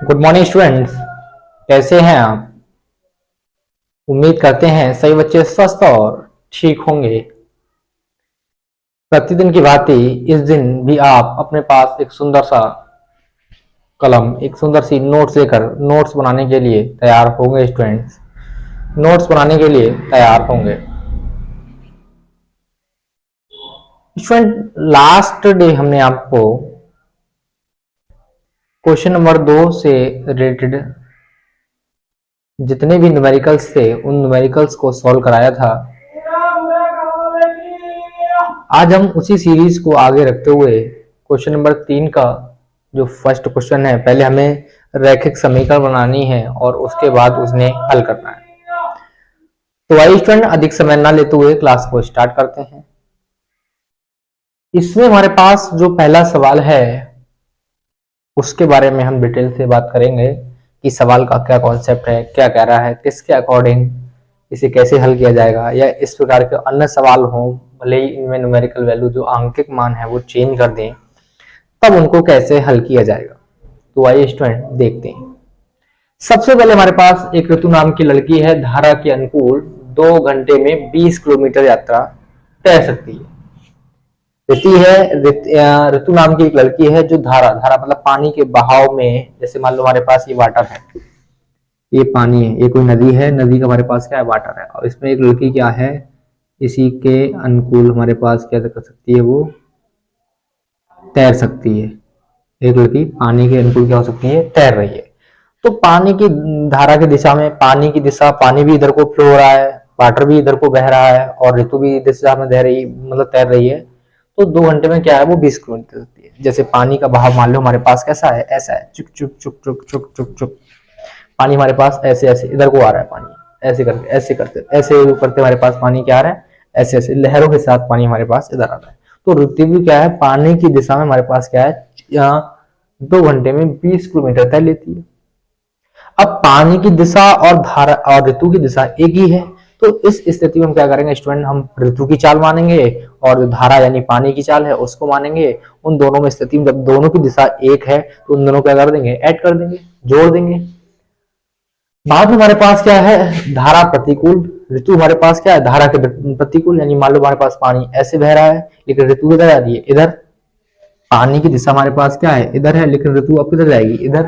Good morning students. कैसे हैं आप? उम्मीद करते हैं सभी बच्चे स्वस्थ और ठीक होंगे। प्रतिदिन की भांति इस दिन भी आप अपने पास एक सुंदर सा कलम, एक सुंदर सी नोट्स लेकर नोट्स बनाने के लिए तैयार होंगे। स्टूडेंट्स नोट्स बनाने के लिए तैयार होंगे। स्टूडेंट लास्ट डे हमने आपको क्वेश्चन नंबर 2 से रिलेटेड जितने भी न्यूमेरिकल्स थे उन न्यूमेरिकल्स को सॉल्व कराया था। आज हम उसी सीरीज को आगे रखते हुए क्वेश्चन नंबर 3 का जो फर्स्ट क्वेश्चन है, पहले हमें रैखिक समीकरण बनानी है और उसके बाद उसने हल करना है। तो आइए स्टूडेंट अधिक समय ना लेते हुए क्लास को स्टार्ट करते हैं। इसमें हमारे पास जो पहला सवाल है उसके बारे में हम डिटेल से बात करेंगे कि सवाल का क्या कॉन्सेप्ट है, क्या कह रहा है, किसके अकॉर्डिंग इसे कैसे हल किया जाएगा, या इस प्रकार के अन्य सवाल हों, भले ही इनमें न्यूमेरिकल वैल्यू जो आंकिक मान है वो चेंज कर दें, तब उनको कैसे हल किया जाएगा। तो आइए स्टूडेंट देखते हैं। सबसे पहले हमारे पास एक ऋतु नाम की लड़की है, धारा के अनुकूल 2 घंटे में 20 किलोमीटर यात्रा तय सकती है। ऋतु नाम की एक लड़की है जो धारा धारा मतलब पानी के बहाव में, जैसे मान लो हमारे पास ये वाटर है, ये पानी है, ये कोई नदी है, नदी का हमारे पास क्या है, वाटर है, और इसमें एक लड़की क्या है, इसी के अनुकूल हमारे पास क्या कर सकती है, वो तैर सकती है। एक लड़की पानी के अनुकूल क्या हो सकती है, तैर रही है। तो पानी की धारा की दिशा में, पानी की दिशा, पानी भी इधर को फ्लो हो रहा है, वाटर भी इधर को बह रहा है, और ऋतु भी दिशा में मतलब तैर रही है। तो 2 घंटे में क्या है, वो 20 किलोमीटर चलती है। जैसे पानी का बहाव मान लो हमारे पास कैसा है, ऐसा है, चुक चुक चुक चुक चुक चुक चुक। पानी हमारे पास ऐसे ऐसे इधर को आ रहा है, पानी ऐसे करके ऐसे करते ऐसे करते हमारे पास पानी क्या आ रहा है, ऐसे ऐसे लहरों के साथ पानी हमारे पास इधर आ रहा है। तो ऋतु भी क्या है, पानी की दिशा में हमारे पास क्या है, यहाँ 2 घंटे में 20 किलोमीटर तय लेती है। अब पानी की दिशा और धारा और ऋतु की दिशा एक ही है, तो इस स्थिति में हम क्या करेंगे स्टूडेंट, हम ऋतु की चाल मानेंगे और जो धारा यानी पानी की चाल है उसको मानेंगे। उन दोनों में स्थिति में जब दोनों की दिशा एक है तो उन दोनों को क्या कर देंगे, ऐड कर देंगे, जोड़ देंगे। बाद में हमारे पास क्या है, धारा प्रतिकूल, ऋतु हमारे पास क्या है, धारा के प्रतिकूल, यानी मान लो हमारे पास पानी ऐसे बह रहा है लेकिन ऋतु किधर जा रही है, इधर। पानी की दिशा हमारे पास क्या है, इधर है, लेकिन ऋतु अब किधर जाएगी, इधर।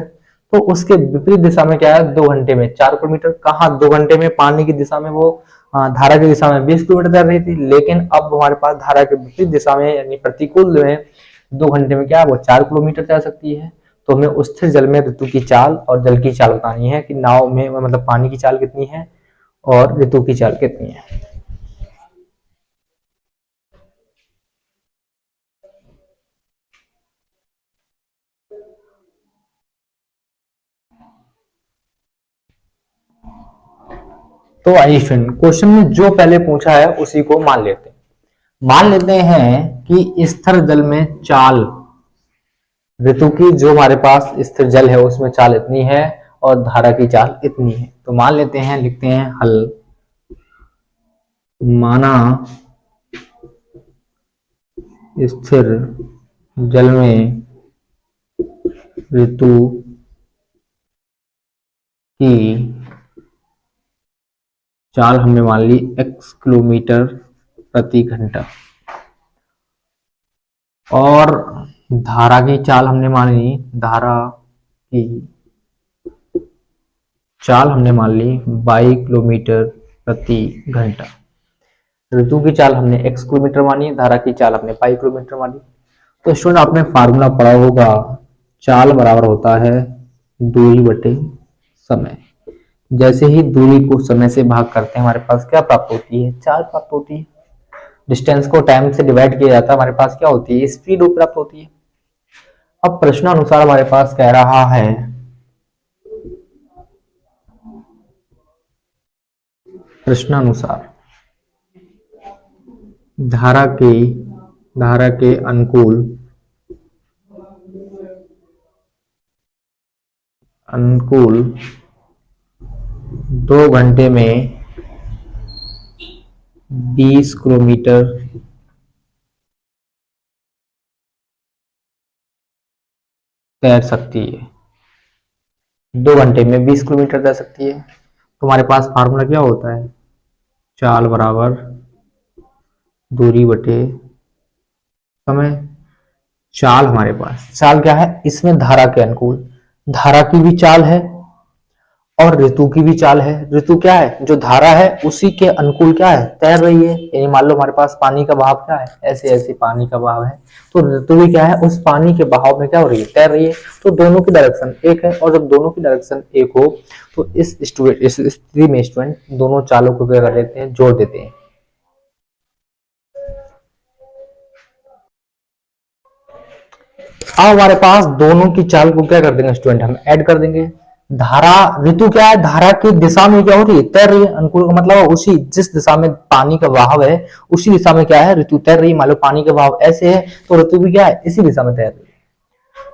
तो उसके विपरीत दिशा में क्या है, 2 घंटे में 4 किलोमीटर। कहा 2 घंटे में पानी की दिशा में वो धारा की दिशा में 20 किलोमीटर तैर रही थी, लेकिन अब हमारे पास धारा के विपरीत दिशा में यानी प्रतिकूल में 2 घंटे में क्या है, वो 4 किलोमीटर तैर सकती है। तो हमें स्थिर जल में ऋतु की चाल और जल की चाल बतानी है कि नाव में मतलब पानी की चाल कितनी है और ऋतु की चाल कितनी है। तो आइए स्टूडेंट, क्वेश्चन में जो पहले पूछा है उसी को मान लेते हैं। मान लेते हैं कि स्थिर जल में चाल, ऋतु की जो हमारे पास स्थिर जल है उसमें चाल इतनी है और धारा की चाल इतनी है। तो मान लेते हैं, लिखते हैं हल। माना स्थिर जल में ऋतु की चाल हमने मान ली x किलोमीटर प्रति घंटा, और धारा की चाल हमने मान ली, धारा की चाल हमने मान ली 22 किलोमीटर प्रति घंटा। ऋतु की चाल हमने x किलोमीटर मानी, धारा की चाल हमने 22 किलोमीटर मानी। तो स्टूडेंट आपने फार्मूला पढ़ा होगा, चाल बराबर होता है दूरी बटे समय। जैसे ही दूरी को समय से भाग करते हैं हमारे पास क्या प्राप्त होती है, चाल प्राप्त होती है। डिस्टेंस को टाइम से डिवाइड किया जाता है, हमारे पास क्या होती है, स्पीड प्राप्त होती है। अब प्रश्नानुसार हमारे पास कह रहा है, प्रश्नानुसार धारा के अनुकूल 2 घंटे में 20 किलोमीटर तैर सकती है। 2 घंटे में 20 किलोमीटर तैर सकती है। तो हमारे पास फार्मूला क्या होता है, चाल बराबर दूरी बटे समय। चाल हमारे पास, चाल क्या है, इसमें धारा के अनुकूल, धारा की भी चाल है और ऋतु की भी चाल है। ऋतु क्या है, जो धारा है उसी के अनुकूल क्या है, तैर रही है। यानी मान लो हमारे पास पानी का बहाव क्या है, ऐसे ऐसे पानी का बहाव है, तो ऋतु भी क्या है, उस पानी के बहाव में क्या हो रही है, तैर रही है। तो दोनों की डायरेक्शन एक है, और जब दोनों की डायरेक्शन एक हो तो इस स्थिति में स्टूडेंट दोनों चालों को क्या कर देते हैं, जोड़ देते हैं। अब हमारे पास दोनों की चाल को क्या कर देंगे स्टूडेंट, हम ऐड कर देंगे। धारा, ऋतु क्या है, धारा की दिशा में क्या हो रही है, तैर रही है। अनुकूल का मतलब उसी जिस दिशा में पानी का बहाव है उसी दिशा में क्या है, ऋतु तैर रही है। मान लो पानी का बहाव ऐसे है तो ऋतु भी क्या है, इसी दिशा में तैर रही है।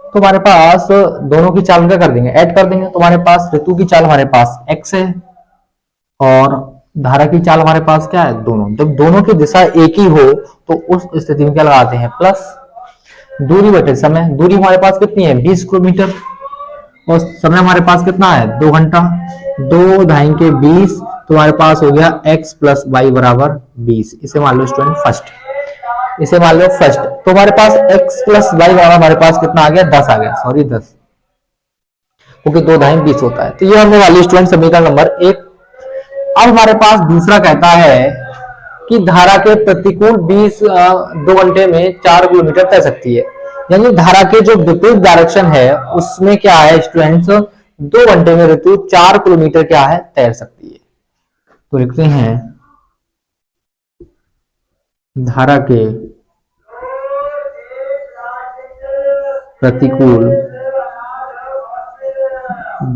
तो हमारे पास दोनों की चाल क्या कर देंगे, ऐड कर देंगे। तो हमारे पास ऋतु की चाल हमारे पास x है और धारा की चाल हमारे पास क्या है, दोनों। जब दोनों की दिशा एक ही हो तो उस स्थिति में क्या लगाते हैं, प्लस दूरी बटे समय। दूरी हमारे पास कितनी है, 20 किलोमीटर, और समय हमारे पास कितना है, 2 घंटा। 2 ढाई के 20, तो हमारे पास हो गया x प्लस वाई बराबर 20। इसे मान लो स्टूडेंट फर्स्ट, इसे मान लो फर्स्ट। तो हमारे पास x प्लस वाई बराबर हमारे पास कितना आ गया, 10 आ गया, सॉरी 10, क्योंकि 2 ढाई 20 होता है। तो ये हमने वाली स्टूडेंट समीकरण नंबर 1। अब हमारे पास दूसरा कहता है कि धारा के प्रतिकूल 2 घंटे में 4 किलोमीटर तैर सकती है। यानी धारा के जो विपरीत डायरेक्शन है उसमें क्या है स्टूडेंट्स, 2 घंटे में ऋतु 4 किलोमीटर क्या है, तैर सकती है। तो लिखते हैं धारा के प्रतिकूल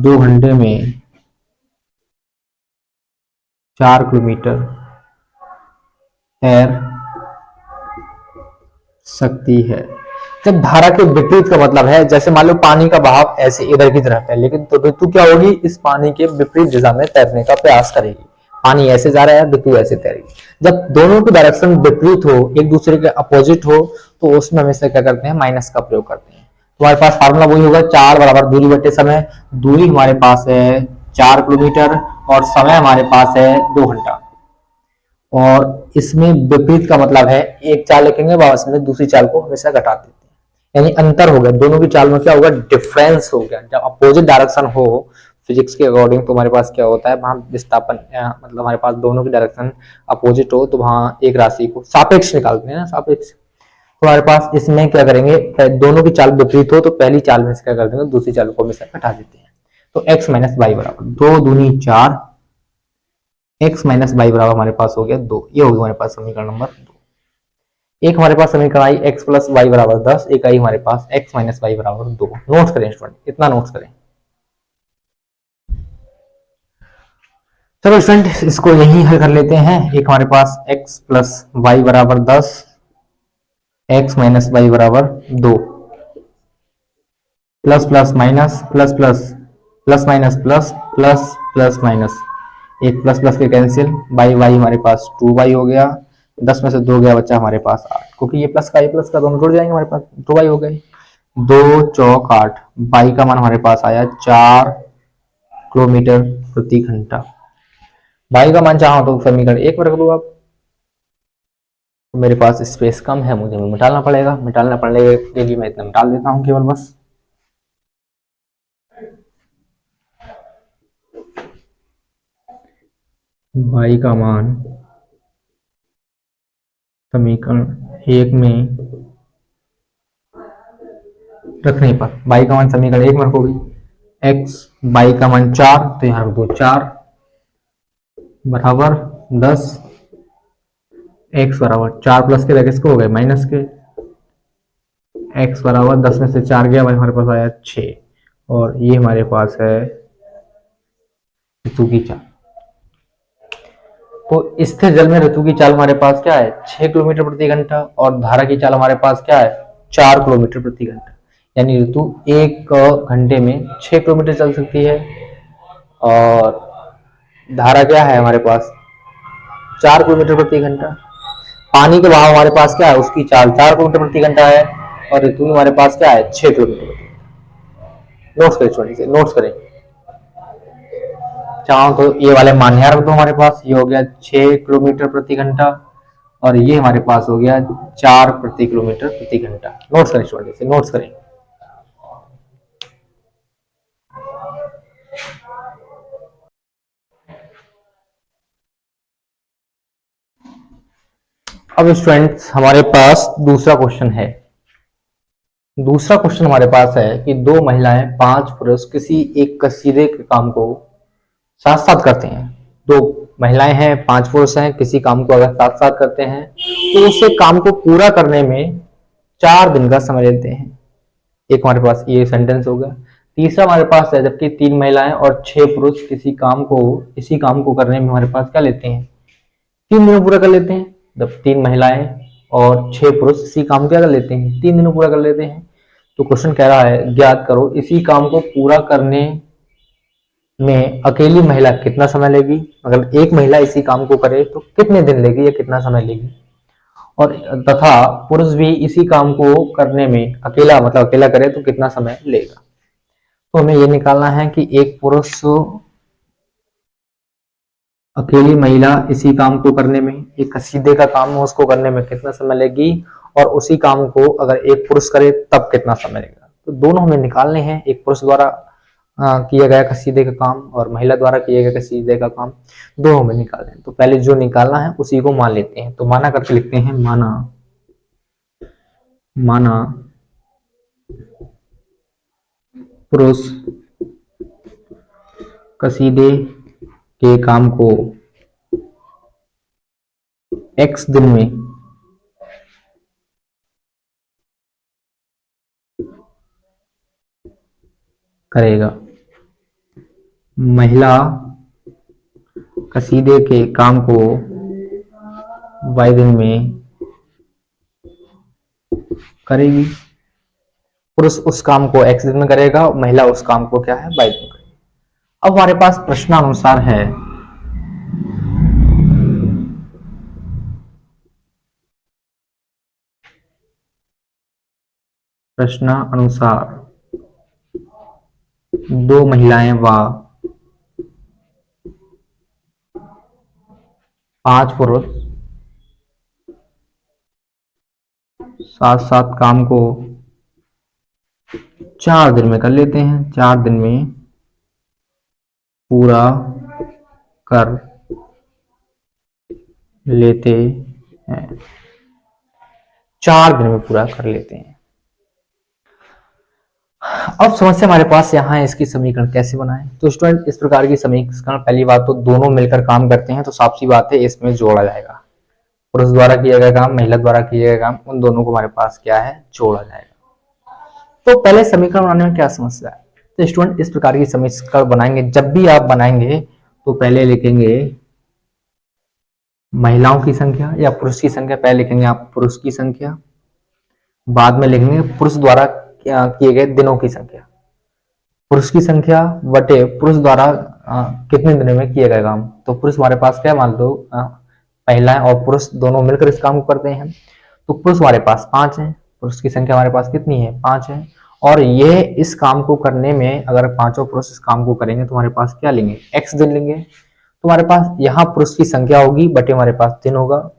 2 घंटे में 4 किलोमीटर तैर सकती है। जब धारा के विपरीत का मतलब है, जैसे मान लो पानी का बहाव ऐसे इधर की तरफ है, लेकिन तो ऋतु क्या होगी, इस पानी के विपरीत दिशा में तैरने का प्रयास करेगी। पानी ऐसे जा रहा है, ऋतु ऐसे तैरेगी। जब दोनों की डायरेक्शन विपरीत हो, एक दूसरे के अपोजिट हो, तो उसमें हमेशा क्या करते हैं, माइनस का प्रयोग करते हैं। तो हमारे पास फार्मूला वही होगा, चाल बराबर दूरी बटे समय। दूरी हमारे पास है 4 किलोमीटर और समय हमारे पास है 2 घंटा। और इसमें विपरीत का मतलब है, एक चाल लिखेंगे वापस में दूसरी चाल को हमेशा घटा देते हैं। यानी अंतर हो गया, दोनों की चाल में क्या होगा, डिफरेंस हो गया। जब अपोजिट डायरेक्शन हो फिजिक्स के अकॉर्डिंग, तो हमारे पास क्या होता है, वहां विस्थापन मतलब हमारे पास दोनों की डायरेक्शन अपोजिट हो तो वहां एक राशि को सापेक्ष निकालते हैं ना, सापेक्ष। तो हमारे पास इसमें क्या करेंगे, दोनों की चाल विपरीत हो तो पहली चाल में से क्या कर देंगे, दूसरी चाल को हमेशा घटा देते हैं। तो x माइनस वाई बराबर 2 दूनी 4, x माइनस वाई बराबर हमारे पास हो गया 2। ये होगी हमारे पास समीकरण नंबर 2। एक हमारे पास समीकरण आई x प्लस वाई बराबर 10, एक आई हमारे पास x माइनस वाई बराबर 2। नोट्स करें स्टूडेंट, इतना नोट्स करें। चलो स्टूडेंट इसको यही हल कर लेते हैं। एक हमारे पास x प्लस वाई बराबर 10, x माइनस वाई बराबर 2, plus plus minus plus plus plus minus plus plus plus minus, एक प्लस प्लस के कैंसिल, बाई वाई हमारे पास 2y हो गया, 10 में से 2 गया बच्चा हमारे पास 8, क्योंकि ये प्लस का दोनों जुड़ जाएंगे, हमारे पास 2y हो गए। 2 चौक 8, बाई का मान हमारे पास आया 4 किलोमीटर प्रति घंटा। बाई का मान चाहो तो समीकरण 1 में रख दो आप। तो मेरे पास स्पेस कम है, मुझे मिटाना पड़ेगा। मिटाना पड़ने के लिए मैं इतना मिटाल देता हूँ केवल बस। बाई का मान समीकरण 1 में रखने पर, बाई का मान समीकरण 1 में रखोगे, x बाई का मान 4, तो यहां रख दो 4 बराबर 10, x बराबर 4 प्लस के लगे इसको हो गए माइनस के, x बराबर 10 में से 4 गया, हमारे पास आया 6, और ये हमारे पास है ऋतु की चाल। तो स्थिर जल में ऋतु की चाल हमारे पास क्या है, 6 किलोमीटर प्रति घंटा, और धारा की चाल हमारे पास क्या है, 4 किलोमीटर प्रति घंटा। यानी ऋतु 1 घंटे में 6 किलोमीटर चल सकती है, और धारा क्या है हमारे पास 4 किलोमीटर प्रति घंटा। पानी के बहाव हमारे पास क्या है, उसकी चाल 4 किलोमीटर प्रति घंटा है, और ऋतु हमारे पास क्या है 6 किलोमीटर। नोट्स करें, छोटे से नोट्स करें। चाहो तो ये वाले मान यार तो हमारे पास ये हो गया 6 किलोमीटर प्रति घंटा और ये हमारे पास हो गया 4 प्रति किलोमीटर प्रति घंटा। नोट्स करें स्टूडेंट, इसे नोट्स करें। अब स्टूडेंट्स हमारे पास दूसरा क्वेश्चन है। दूसरा क्वेश्चन हमारे पास है कि दो महिलाएं 5 पुरुष किसी एक कसीदे के काम को साथ साथ करते हैं। दो महिलाएं हैं, 5 पुरुष हैं, किसी काम को अगर साथ साथ करते हैं तो उसे काम को पूरा करने में 4 दिन का समय लेते हैं। एक हमारे पास ये सेंटेंस हो गया। तीसरा हमारे पास है जबकि 3 महिलाएं और 6 पुरुष इसी काम को करने में हमारे पास क्या लेते हैं, 3 दिन पूरा कर लेते हैं। जब 3 महिलाएं और 6 पुरुष इसी काम क्या कर लेते हैं, 3 दिन पूरा कर लेते हैं। तो क्वेश्चन कह रहा है ज्ञात करो इसी काम को पूरा करने में अकेली महिला कितना समय लेगी। अगर एक महिला इसी काम को करे तो कितने दिन लेगी या कितना समय लेगी, और तथा पुरुष भी इसी काम को करने में अकेला करे तो कितना समय लेगा। तो हमें ये निकालना है कि एक पुरुष अकेली महिला इसी काम को करने में, एक कसीदे का काम है उसको करने में कितना समय लेगी, और उसी काम को अगर एक पुरुष करे तब कितना समय लगेगा। तो दोनों हमें निकालने हैं, एक पुरुष द्वारा किया गया कसीदे का काम और महिला द्वारा किया गया कसीदे का काम, दोनों हमें निकालने हैं। तो पहले जो निकालना है उसी को मान लेते हैं। तो माना करके लिखते हैं, माना पुरुष कसीदे के काम को x दिन में करेगा, महिला कसीदे के काम को y दिन में करेगी। पुरुष उस काम को x दिन में करेगा, महिला उस काम को क्या है, y दिन में करेगी। अब हमारे पास प्रश्नानुसार है, प्रश्नानुसार 2 महिलाएं व 5 पुरुष साथ साथ काम को 4 दिन में कर लेते हैं, 4 दिन में पूरा कर लेते हैं, 4 दिन में पूरा कर लेते हैं। अब समस्या हमारे पास यहाँ है, इसकी समीकरण कैसे बनाएं। तो स्टूडेंट इस प्रकार की समीकरण, पहली बात तो दोनों मिलकर काम करते हैं तो साफ सी बात है इसमें जोड़ा जाएगा। पुरुष द्वारा किया गया काम, महिला द्वारा किया गया काम, उन दोनों को हमारे पास क्या है, जोड़ा जाएगा। तो पहले समीकरण बनाने में क्या समस्या है। तो स्टूडेंट इस प्रकार की समीकरण बनाएंगे, जब भी आप बनाएंगे तो पहले लिखेंगे महिलाओं की संख्या या पुरुष की संख्या, पहले लिखेंगे आप पुरुष की संख्या, बाद में लिखेंगे पुरुष द्वारा किए गए दिनों की संख्या। पुरुष की संख्या बटे पुरुष द्वारा कितने दिनों में किया गया काम। तो पुरुष हमारे पास क्या, मान लो महिलाएं और पुरुष दोनों मिलकर इस काम को करते हैं, तो पुरुष हमारे पास 5 है, पुरुष की संख्या हमारे पास कितनी है, 5 है। और ये इस काम को करने में अगर 5 पुरुष इस काम को करेंगे तो हमारे पास क्या लेंगे, x दिन लेंगे। तो हमारे पास यहाँ पुरुष की संख्या होगी बटे हमारे पास दिन होगा,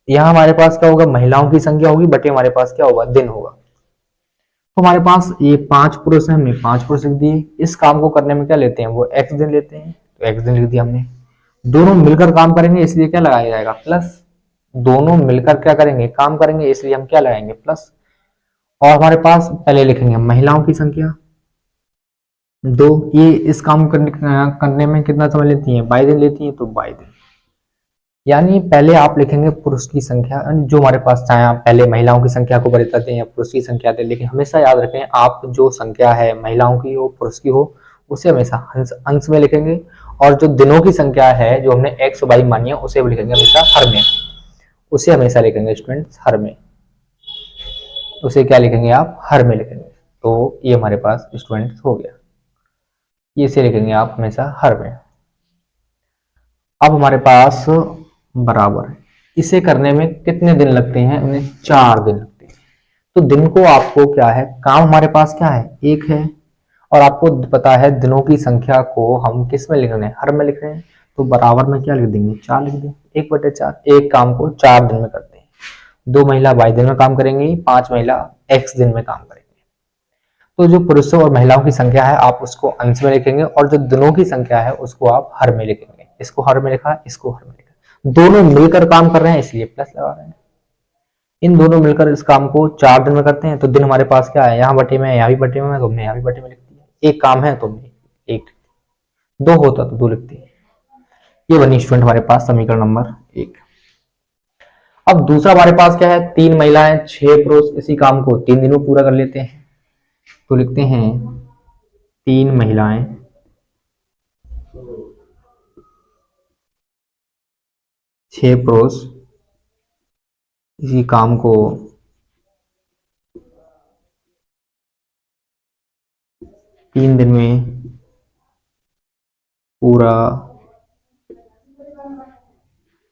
यहाँ हमारे पास क्या होगा, महिलाओं की संख्या होगी बटे हमारे पास क्या होगा, दिन होगा। तो हमारे पास ये 5 पुरुष है, हमने 5 पुरुष लिख दिए। इस काम को करने में क्या लेते हैं, वो x दिन लेते हैं, तो x दिन लिख दिया हमने। दोनों मिलकर काम करेंगे इसलिए क्या लगाया जाएगा, प्लस। दोनों मिलकर क्या करेंगे, काम करेंगे, इसलिए हम क्या लगाएंगे, प्लस। और हमारे पास पहले लिखेंगे महिलाओं की संख्या 2, ये इस काम करने में कितना समय लेती है, 22 दिन लेती है, तो 22 दिन। यानी पहले आप लिखेंगे पुरुष की संख्या, जो हमारे पास, चाहे आप पहले महिलाओं की संख्या को बताते हैं या पुरुष की संख्या दें, लेकिन हमेशा याद रखें आप जो संख्या है महिलाओं की हो पुरुष की हो उसे हमेशा अंश में लिखेंगे, और जो दिनों की संख्या है जो हमने x और y मानी है उसे भी लिखेंगे हमेशा हर में, उसे हमेशा लिखेंगे स्टूडेंट्स हर में, उसे क्या लिखेंगे आप, हर में लिखेंगे। तो ये हमारे पास स्टूडेंट्स हो गया, ये से लिखेंगे आप हमेशा हर में। अब हमारे पास बराबर है, इसे करने में कितने दिन लगते हैं, उन्हें 4 दिन लगते हैं। तो दिन को आपको क्या है, काम हमारे पास क्या है, 1 है, और आपको पता है दिनों की संख्या को हम किस में लिख रहे हैं, हर में लिख रहे हैं, तो बराबर में क्या लिख देंगे, 4 लिख देंगे, 1/4। एक काम को 4 दिन में करते हैं, 2 महिला y दिन में काम करेंगी, 5 महिला x दिन में काम करेंगे। तो जो पुरुषों और महिलाओं की संख्या है आप उसको अंश में लिखेंगे, और जो दिनों की संख्या है उसको आप हर में लिखेंगे। इसको हर में लिखा, इसको हर में लिखा, दोनों मिलकर काम कर रहे हैं इसलिए प्लस लगा रहे हैं। इन दोनों मिलकर इस काम को 4 दिन में करते हैं, तो दिन हमारे पास क्या है, यहाँ बटे में, यहाँ भी बटे में, तो हमने यहाँ भी बटे में लिख दिया। एक काम है तो हमने एक, दो होता तो 2 लिखते हैं। ये बनी स्टूडेंट हमारे पास समीकरण नंबर 1। अब दूसरा हमारे पास क्या है, 3 महिलाएं 6 पुरुष इसी काम को 3 दिन में पूरा कर लेते हैं, तो लिखते हैं 3 महिलाएं 6 पुरुष इसी काम को 3 दिन में पूरा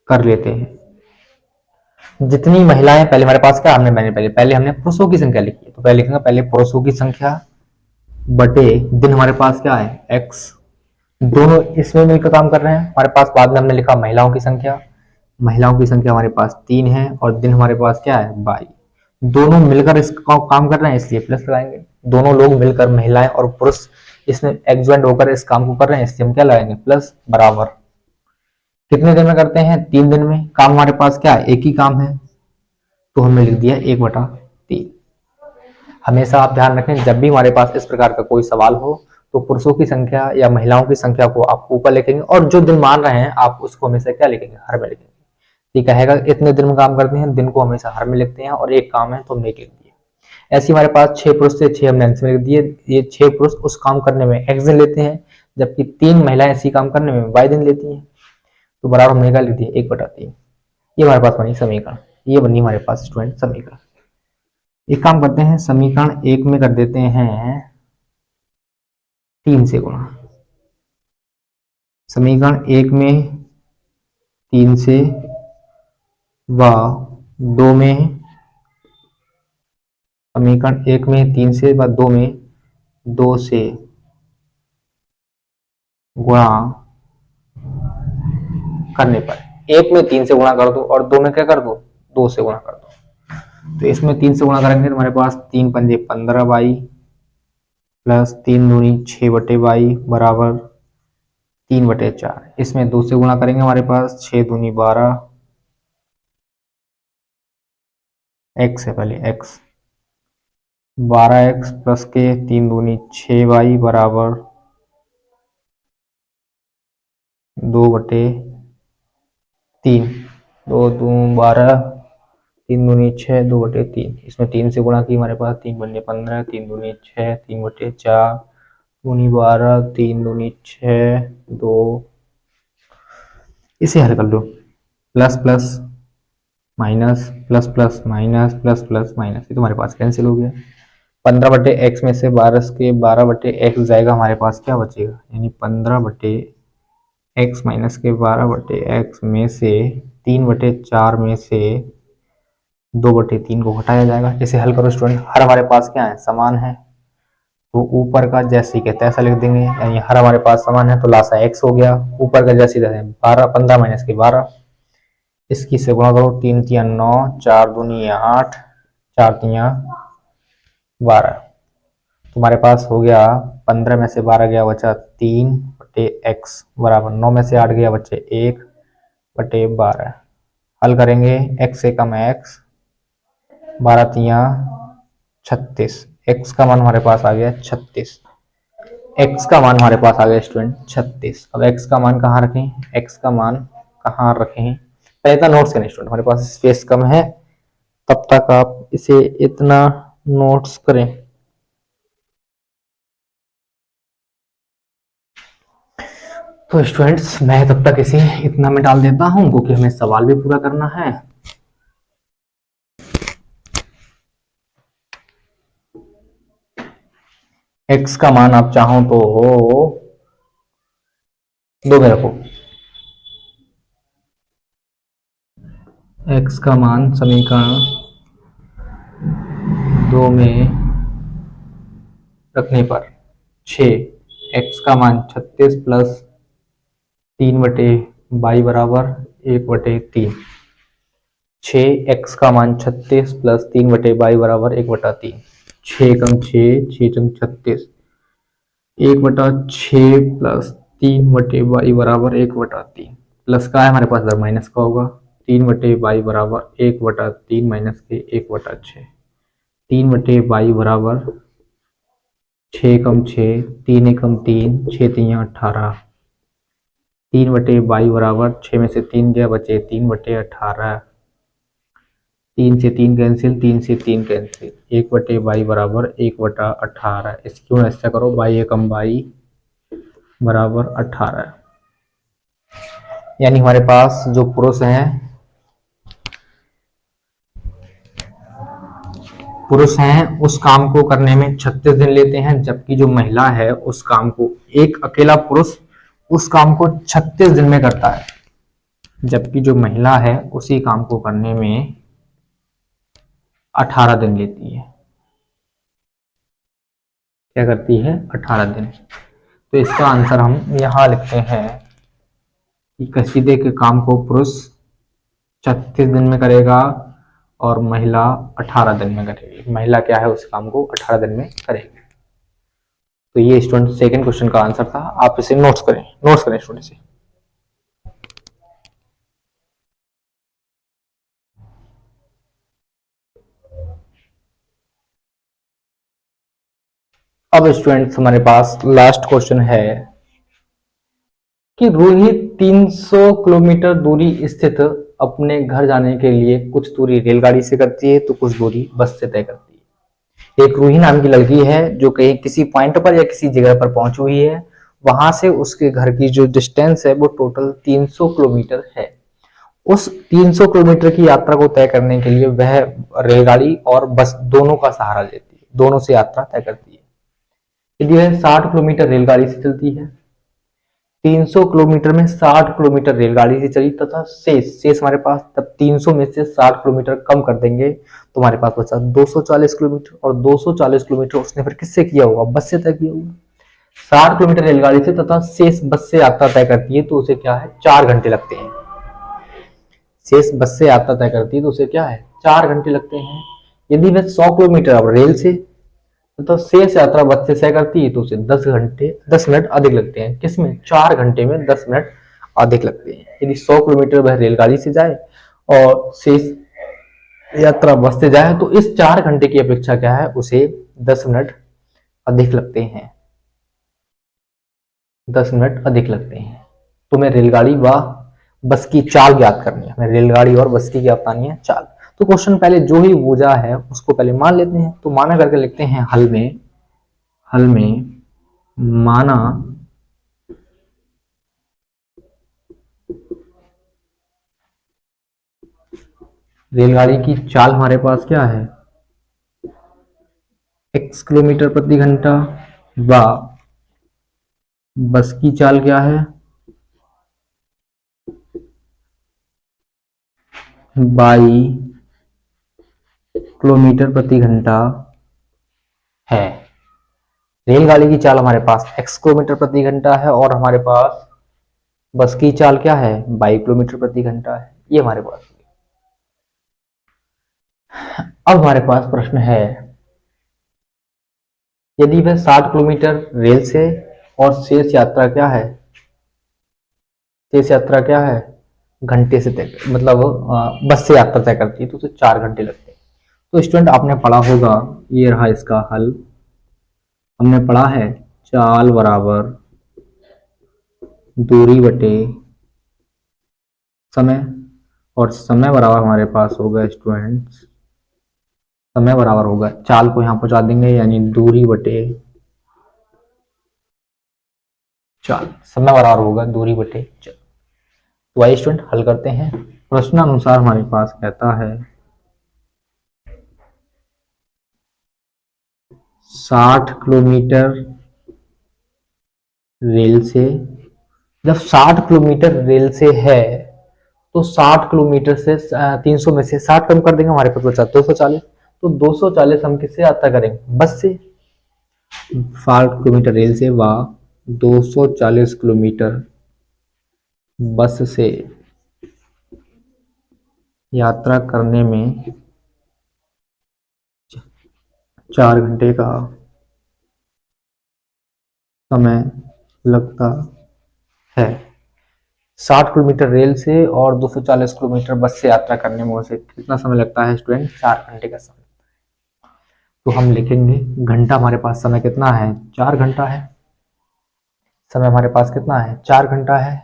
कर लेते हैं। जितनी महिलाएं, पहले हमारे पास क्या, हमने पहले हमने पुरुषों की संख्या लिखी है, तो पहले लिखेंगे पहले पुरुषों की संख्या बटे दिन हमारे पास क्या है x, दोनों इसमें मिलकर काम कर रहे हैं। हमारे पास बाद में हमने लिखा महिलाओं की संख्या, महिलाओं की संख्या हमारे पास 3 है, और दिन हमारे पास क्या है y, दोनों मिलकर इस काम कर रहे हैं इसलिए प्लस लगाएंगे। दोनों लोग मिलकर, महिलाएं और पुरुष, इसमें एडजॉइंट होकर इस काम को कर रहे हैं इसलिए हम क्या लगाएंगे, प्लस बराबर। कितने दिन में करते हैं, 3 दिन में। काम हमारे पास क्या है, एक ही काम है, तो हमने लिख दिया 1/3। हमेशा आप ध्यान रखें, जब भी हमारे पास इस प्रकार का कोई सवाल हो तो पुरुषों की संख्या या महिलाओं की संख्या को आप ऊपर लिखेंगे, और जो दिन मान रहे हैं आप उसको हमेशा क्या लिखेंगे, हर में लिखेंगे। ठीक है, इतने दिन में काम करते हैं, दिन को हमेशा हर में लिखते हैं, और एक काम है तो हमने एक लिख दिया। ऐसे हमारे पास 6 पुरुष थे, 6 हमने अंश में लिख दिए। ये 6 पुरुष उस काम करने में x दिन लेते हैं, जबकि 3 महिलाएं इसी काम करने में y दिन लेती हैं, तो बराबर हमने क्या लिख दिया, 1/3। ये हमारे पास बनी समीकरण, ये बनी हमारे पास स्टूडेंट समीकरण। एक काम करते हैं, समीकरण 1 में कर देते हैं 3 से गुणा। समीकरण 1 में 3 से व 2 में, समीकरण 1 में 3 से व 2 में 2 से गुणा करने पर, 1 में 3 से गुणा कर दो और 2 में क्या कर दो, 2 से गुणा कर दो। तो इसमें 3 से गुणा करेंगे तो हमारे पास 3 पंजे 15y प्लस 3 दूनी 6/y बराबर 3/4। इसमें 2 से गुणा करेंगे हमारे पास 6 दूनी 12, x है पहले x, 12x प्लस के 3 दूनी 6y बराबर 2/3। 2 दूनी 12, 3 दूनी 6, 2/3। इसमें 3 से गुणा की हमारे पास 3 पंजे 15, 3 दूनी 6, 3/4, दूनी 12, 3 दूनी 6, 2। इसे हल कर लो, plus plus minus, plus plus minus, plus plus minus, ये तो हमारे पास कैंसिल हो गया। 15/x में से 12 के 12/x जाएगा, हमारे पास क्या बचेगा, यानी 15/x माइनस के 12/x में से 3/4 में से 2/3 को घटाया जाएगा। इसे हल करो स्टूडेंट, हर हमारे पास क्या है, समान है, तो ऊपर का जैसे के तैसा लिख देंगे, यानी हर हमारे पास समान है तो लासा x हो गया, ऊपर का जैसे 12, 15 माइनस के 12, इसकी से गुणा करो, 3 3 9, 4 दूनी 8, 4 3 12, तुम्हारे पास हो गया 15 में से 12 गया बचा 3/x बराबर 9 में से 8 गया बचे 1/12। हल करेंगे, x से कम है x, 12 3 36, x का मान हमारे पास आ गया 36, x का मान हमारे पास आ गया स्टूडेंट 36। अब x का मान कहाँ रखें, x का मान कहाँ रखें, पहले इतना नोट्स करें स्टूडेंट, हमारे पास स्पेस कम है, तब तक आप इसे इतना नोट्स करें। तो स्टूडेंट्स मैं तब तक इसे इतना में डाल देता हूं, क्योंकि हमें सवाल भी पूरा करना है। x का मान आप चाहो तो 2 में रखो, x का मान समीकरण 2 में रखने पर 6 x का मान 36 प्लस 3/22 बराबर 1/3। 6 x का मान 36 प्लस 3/22 बराबर 1/3। 6 × 6 = 36, 1/6 प्लस 3/22 बराबर 1/3। प्लस का है हमारे पास, इधर माइनस का होगा। 3/22 बराबर 1/3 माइनस के 1/6। 3/22 बराबर 6 × 6, 3 एकम 3, 6 × 3 = 18। 3/22 बराबर 6 में से 3 गया, बचे 3/18। 3 से 3 कैंसिल, 3 से 3 कैंसिल, 1/22 बराबर 1/18। इसको ऐसा करो, 22 एकम 22 बराबर 18। यानी हमारे पास जो पुरुष हैं उस काम को करने में 36 दिन लेते हैं, जबकि जो महिला है उस काम को, एक अकेला पुरुष उस काम को 36 दिन में करता है, जबकि जो महिला है उसी काम को करने में 18 दिन लेती है। क्या करती है? 18 दिन। तो इसका आंसर हम यहां लिखते हैं कि कसीदे के काम को पुरुष 36 दिन में करेगा और महिला 18 दिन में करेगी। महिला क्या है, उस काम को 18 दिन में करेगी। तो ये स्टूडेंट सेकंड क्वेश्चन का आंसर था। आप इसे नोट्स करें स्टूडेंट से। अब स्टूडेंट्स हमारे पास लास्ट क्वेश्चन है कि रूही 300 किलोमीटर दूरी स्थित अपने घर जाने के लिए कुछ दूरी रेलगाड़ी से करती है तो कुछ दूरी बस से तय करती है। एक रूही नाम की लड़की है जो कहीं किसी पॉइंट पर या किसी जगह पर पहुंची हुई है, वहां से उसके घर की जो डिस्टेंस है वो टोटल 300 किलोमीटर है। उस 300 किलोमीटर की यात्रा को तय करने के लिए वह रेलगाड़ी और बस दोनों का सहारा लेती है, दोनों से यात्रा तय करती है। यदि वह 60 किलोमीटर रेलगाड़ी से चलती है, 300 किलोमीटर में 60 किलोमीटर रेलगाड़ी से चली तथा शेष हमारे पास, तब 300 में से 60 किलोमीटर कम कर देंगे तो हमारे पास बचा 240 किलोमीटर, और 240 किलोमीटर उसने फिर किससे किया होगा? बस से तय किया होगा। 60 किलोमीटर रेलगाड़ी से तथा शेष बस से यात्रा तय करती है तो उसे क्या है? 4 घंटे लगते हैं। शेष बस से यात्रा तय करती है तो उसे क्या है? 4 घंटे लगते हैं। यदि वह 100 किलोमीटर अब रेल से तो शेष यात्रा बस से तय करती है तो उसे 10 मिनट अधिक लगते हैं। किसमें? 4 घंटे में 10 मिनट अधिक लगते हैं। यदि 100 किलोमीटर वह रेलगाड़ी से जाए और शेष यात्रा बस से जाए तो इस 4 घंटे की अपेक्षा क्या है? उसे 10 मिनट अधिक लगते हैं। 10 मिनट अधिक लगते हैं। तो मैं रेलगाड़ी व बस की चाल ज्ञात करनी है। हमें रेलगाड़ी और बस की क्या बतानी है? चाल। तो क्वेश्चन पहले जो ही ऊर्जा है उसको पहले मान लेते हैं। तो माना करके लिखते हैं हल में माना रेलगाड़ी की चाल हमारे पास क्या है? x किलोमीटर प्रति घंटा व बस की चाल क्या है? y किलोमीटर प्रति घंटा है। रेलगाड़ी की चाल हमारे पास x किलोमीटर प्रति घंटा है और हमारे पास बस की चाल क्या है? y किलोमीटर प्रति घंटा है। ये हमारे पास। अब हमारे पास प्रश्न है, यदि वह 60 किलोमीटर रेल से और शेष यात्रा क्या है? शेष यात्रा क्या है? घंटे से तय, मतलब बस से यात्रा तय करती है तो उसे 4 घंटे लगते हैं। तो स्टूडेंट आपने पढ़ा होगा, ये रहा इसका हल। हमने पढ़ा है चाल बराबर दूरी बटे समय, और समय बराबर हमारे पास होगा स्टूडेंट्स, समय बराबर होगा, चाल को यहां पहुंचा देंगे यानी दूरी बटे चाल। समय बराबर होगा दूरी बटे चाल। तो आइए स्टूडेंट हल करते हैं। प्रश्नानुसार हमारे पास कहता है 60 किलोमीटर रेल से, जब 60 किलोमीटर रेल से है तो 60 किलोमीटर से 300 में से 60 कम कर देंगे, हमारे पास बचा 240। तो 240 हम किससे यात्रा करेंगे? बस से। किलोमीटर रेल से व 240 किलोमीटर बस से यात्रा करने में 4 घंटे का समय लगता है। 60 किलोमीटर रेल से और 240 किलोमीटर बस से यात्रा करने में उसे कितना समय लगता है स्टूडेंट? 4 घंटे का समय। तो हम लिखेंगे घंटा, हमारे पास समय कितना है? 4 घंटा है। समय हमारे पास कितना है? 4 घंटा है।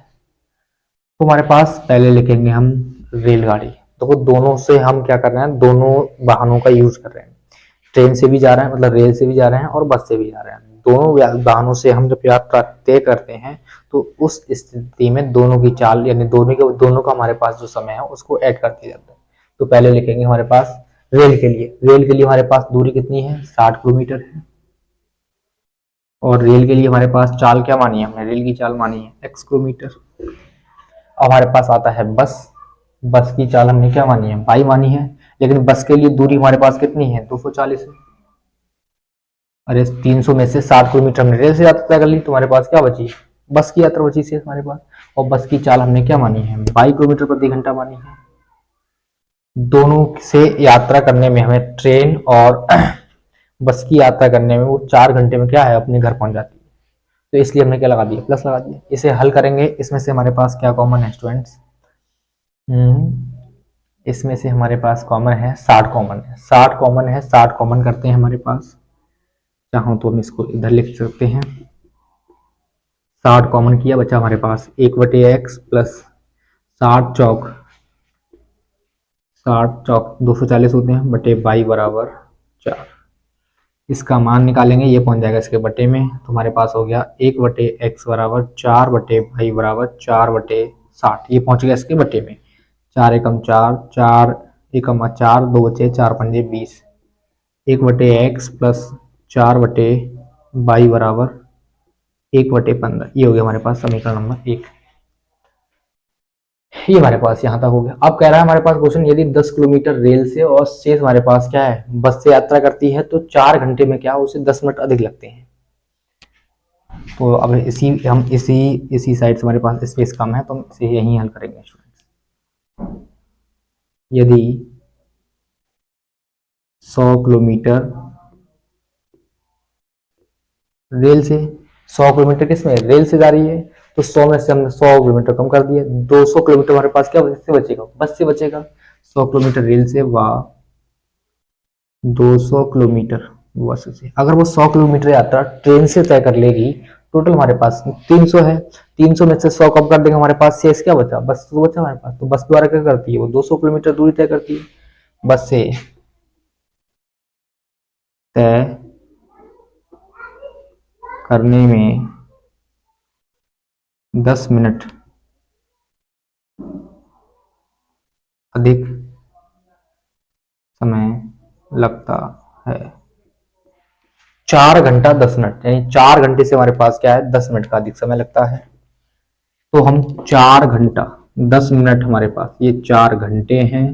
तो हमारे पास पहले लिखेंगे हम रेलगाड़ी। तो दोनों से हम क्या कर रहे हैं? दोनों वाहनों का यूज कर रहे हैं। ट्रेन से भी जा रहे हैं, मतलब रेल से भी जा रहे हैं और बस से भी जा रहे हैं। दोनों वाहनों से हम जब यात्रा तय करते हैं तो उस स्थिति में दोनों की चाल यानी दोनों का हमारे पास जो समय है उसको ऐड कर दिया जाता है। तो पहले लिखेंगे हमारे पास रेल के लिए हमारे पास दूरी कितनी है? 60 किलोमीटर है। और रेल के लिए हमारे पास चाल क्या मानी है हमने? रेल की चाल मानी है x किलोमीटर। अब हमारे पास आता है बस। बस की चाल हमने क्या मानी है? y मानी है। लेकिन बस के लिए दूरी हमारे पास कितनी है? 240 है। अरे 300 में से 60 किलोमीटर हमने रेल से यात्रा तय कर ली, तुम्हारे पास क्या बची? बस की यात्रा बची से हमारे पास। और बस की चाल हमने क्या मानी है? 22 किलोमीटर प्रति घंटा मानी है। दोनों से यात्रा करने में हमें ट्रेन और बस की यात्रा करने में वो 4 घंटे में क्या है? अपने घर पहुंच जाती है। तो इसलिए हमने क्या लगा दिया? प्लस लगा दिया। इसे हल करेंगे, इसमें से हमारे पास क्या कॉमन है स्टूडेंट्स? इसमें से हमारे पास कॉमन है 60 कॉमन है। 60 कॉमन है, 60 कॉमन करते हैं हमारे पास। चाहो तो हम इसको इधर लिख सकते हैं। 60 कॉमन किया, बचा हमारे पास 1/x प्लस 60 चौक 240 होते हैं बटे बाई बराबर 4। इसका मान निकालेंगे, ये पहुंच जाएगा इसके बटे में। तो हमारे पास हो गया 1/x बराबर 4/बाई बराबर 4/60। ये पहुंच गया इसके बटे में। 4 एकम 4, 4 एकम 4, 2 बचे 4 पंजे 20। 1/x प्लस 4/बाई बराबर 1/15। ये हो गया हमारे पास समीकरण नंबर 1। ये हमारे पास यहाँ तक हो गया। अब कह रहा है हमारे पास क्वेश्चन, यदि 10 किलोमीटर रेल से और शेष हमारे पास क्या है? बस से यात्रा करती है तो 4 घंटे में क्या उसे 10 मिनट अधिक लगते हैं। तो अब इसी साइड से हमारे पास स्पेस कम है तो हम इसे यहीं हल करेंगे स्टूडेंट्स। यदि 100 किलोमीटर रेल से, 100 किलोमीटर किसमें? रेल से जा रही है, तो 100 में से हमने 100 किलोमीटर कम कर दिया। 200 किलोमीटर हमारे पास क्या से बचेगा? बस से बचेगा। 100 किलोमीटर रेल से व 200 किलोमीटर बस से। अगर वो 100 किलोमीटर यात्रा ट्रेन से तय कर लेगी, टोटल हमारे पास 300 है। 300 में से 100 कम कर देंगे, हमारे पास शेष क्या बचा? बस तो बचा हमारे पास। तो बस द्वारा क्या करती है? वो 200 किलोमीटर दूरी तय करती है। बस से तय करने में 10 मिनट अधिक समय लगता है। 4 घंटा 10 मिनट, यानी 4 घंटे से हमारे पास क्या है? 10 मिनट का अधिक समय लगता है। तो हम 4 घंटा 10 मिनट हमारे पास, ये 4 घंटे हैं,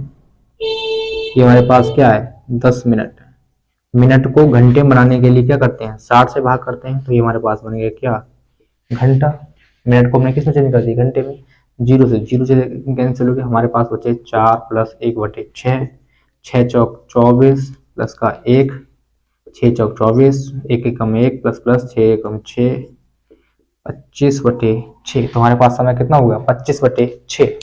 ये हमारे पास क्या है? 10 मिनट। मिनट को घंटे बनाने के लिए क्या करते हैं? 60 से भाग करते हैं। तो ये हमारे पास बन गया क्या? घंटा। मिनट को हमने किस में चेंज कर दिया? घंटे में। जीरो से कैंसिल हो गया, हमारे पास बचे 4 प्लस 1/6। 6 चौक 24 प्लस का 1, 6 चौक 24, 1 एकम 1 प्लस प्लस 6 एकम 6, 25/6। तो हमारे पास समय कितना हो गया? 25/6।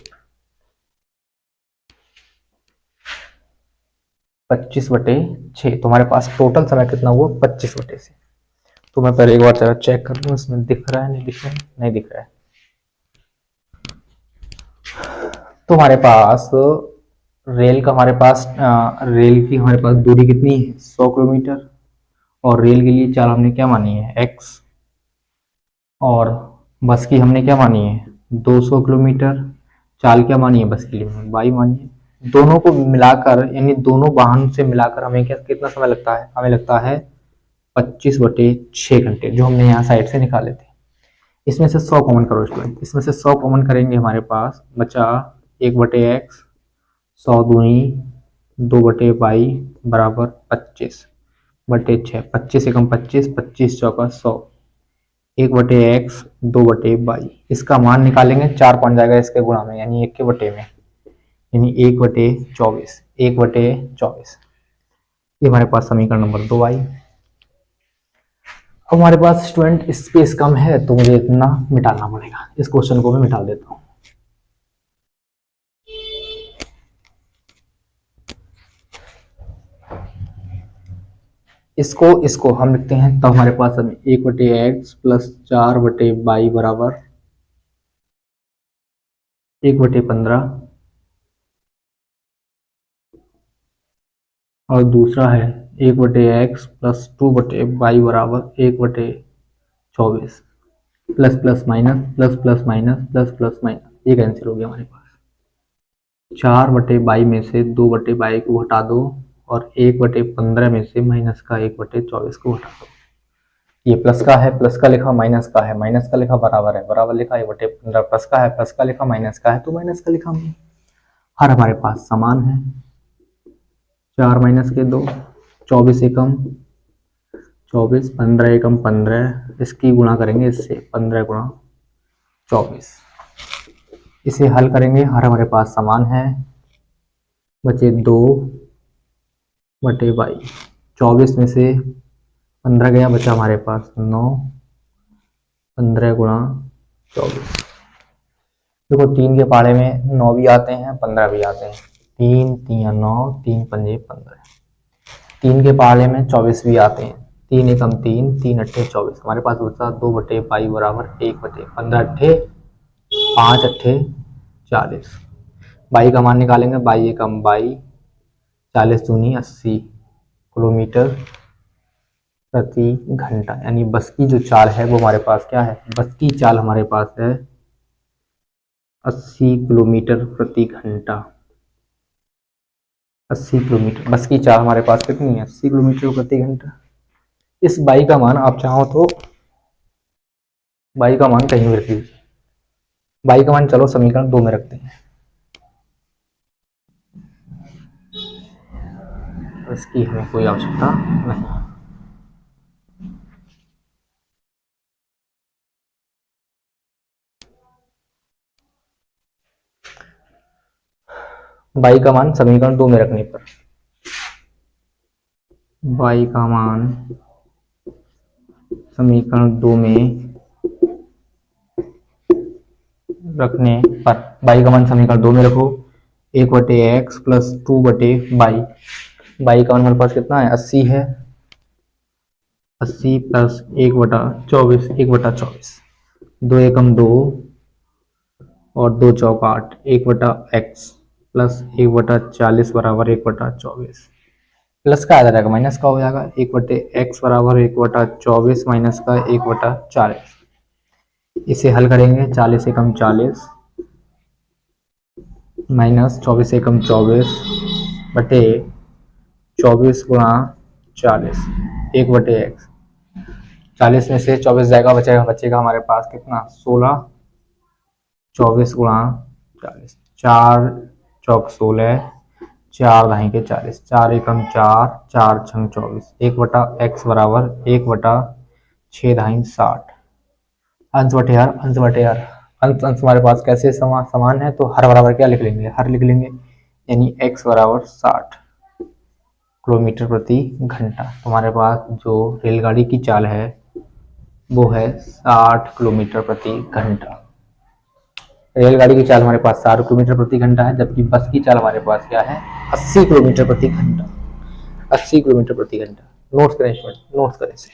25/6। तो हमारे पास टोटल समय कितना हुआ? 25/6। तो मैं पहले एक बार जरा चेक कर लूँ इसमें दिख रहा है नहीं दिख रहा है? नहीं दिख रहा है। तो हमारे पास रेल की हमारे पास दूरी कितनी है? 100 किलोमीटर। और रेल के लिए चाल हमने क्या मानी है? x। और बस की हमने क्या मानी है? 200 किलोमीटर। चाल क्या मानी है बस के लिए? y मानी है। दोनों को मिलाकर यानी दोनों वाहन से मिलाकर हमें क्या कितना समय लगता है? हमें लगता है 25/6 घंटे, जो हमने यहाँ साइड से निकाले थे। इसमें से 100 कॉमन करो स्टूडेंट। इसमें से 100 कॉमन करेंगे, हमारे पास बचा 1/x, 100 दूनी 2/22 बराबर 25। बटे 6, 25 एकम 25, 25 चौका 100, 1/x 2/22। इसका मान निकालेंगे, 4 पहुंच जाएगा इसके गुणा में, यानी 1 के बटे में, यानी 1/24, 1/24। ये हमारे पास समीकरण नंबर 2 आई। अब हमारे पास स्टूडेंट स्पेस कम है तो मुझे इतना मिटाना पड़ेगा, इस क्वेश्चन को मैं मिटा देता हूँ। इसको हम लिखते हैं, तो हमारे पास अब 1/x प्लस 4/22 बराबर 1/15, और दूसरा है 1/x प्लस 2/22 बराबर 1/24। Plus plus minus, plus plus minus, plus plus minus, ये कैंसिल हो गया हमारे पास। 4/22 में से 2/22 को हटा दो, और 1/15 में से माइनस का 1/24 को हटा दो। ये प्लस का है, प्लस का लिखा, माइनस का है, माइनस का लिखा, बराबर है, बराबर लिखा, 1/15 प्लस का है, प्लस का लिखा, माइनस का है तो माइनस का लिखा हमने। हर हमारे पास समान है, 4 माइनस के 2, 24 एकम 24, 15 एकम 15, इसकी गुणा करेंगे इससे, 15 गुणा 24। इसे हल करेंगे, हर हमारे पास समान है, बचे 2/22। 24 में से 15 गया, बचा हमारे पास 9, 15 गुणा 24। देखो 3 के पहाड़े में 9 भी आते हैं, 15 भी आते हैं, 3 3 9, 3 पंजे 15। 3 के पहाड़े में 24 भी आते हैं, 3 एकम 3, 3 अट्ठे 24। हमारे पास बचा 2/22 बराबर 1/15 अट्ठे 5 अट्ठे 40। 22 का मान निकालेंगे, 22 एकम 22, 40 दूनी 80 किलोमीटर प्रति घंटा, यानी बस की जो चाल है वो हमारे पास क्या है, बस की चाल हमारे पास है 80 किलोमीटर प्रति घंटा। 80 किलोमीटर बस की चाल हमारे पास कितनी है, 80 किलोमीटर प्रति घंटा। इस 22 का मान आप चाहो तो 22 का मान कहीं भी रख लीजिए। 22 का मान चलो समीकरण 2 में रखते हैं, इसकी हमें कोई आवश्यकता नहीं। बाई का मान समीकरण 2 में रखने पर, बाई का मान समीकरण 2 में रखने पर, बाई का मान समीकरण 2 में रखो, 1/x प्लस 2/22। बाई का मान हमारे पास कितना है, 80 है, 80 प्लस 1/24, 1/24, 2 एकम 2 और 2 चौका 8, 1/x प्लस 1/40 बराबर 1/24। प्लस का आ जाएगा, माइनस का हो जाएगा, 1/x बराबर 1/24 माइनस का 1/40। इसे हल करेंगे, 40 एकम 40 माइनस 24 एकम 24 बटे 24 गुणा 40, 1/x। 40 में से 24 जाएगा, बचेगा हमारे पास कितना, 16, 24 गुणा 40, 4 चौक 16, 4 ढाई के 40, 4 एकम 4, 4 छंग 24, 1/x बराबर 1/6 ढाई 60। अंश बटे हर, अंश बटे हर, अंश अंश हमारे पास कैसे समान है, तो हर बराबर क्या लिख लेंगे, हर लिख लेंगे, यानी x बराबर 60 किलोमीटर प्रति घंटा। तो हमारे पास जो रेलगाड़ी की चाल है वो है 60 किलोमीटर प्रति घंटा। रेलगाड़ी की चाल हमारे पास 60 किलोमीटर प्रति घंटा है, जबकि बस की चाल हमारे पास क्या है, 80 किलोमीटर प्रति घंटा। 80 किलोमीटर प्रति घंटा। नोट्स करें स्टूडेंट, नोट्स करें इसे।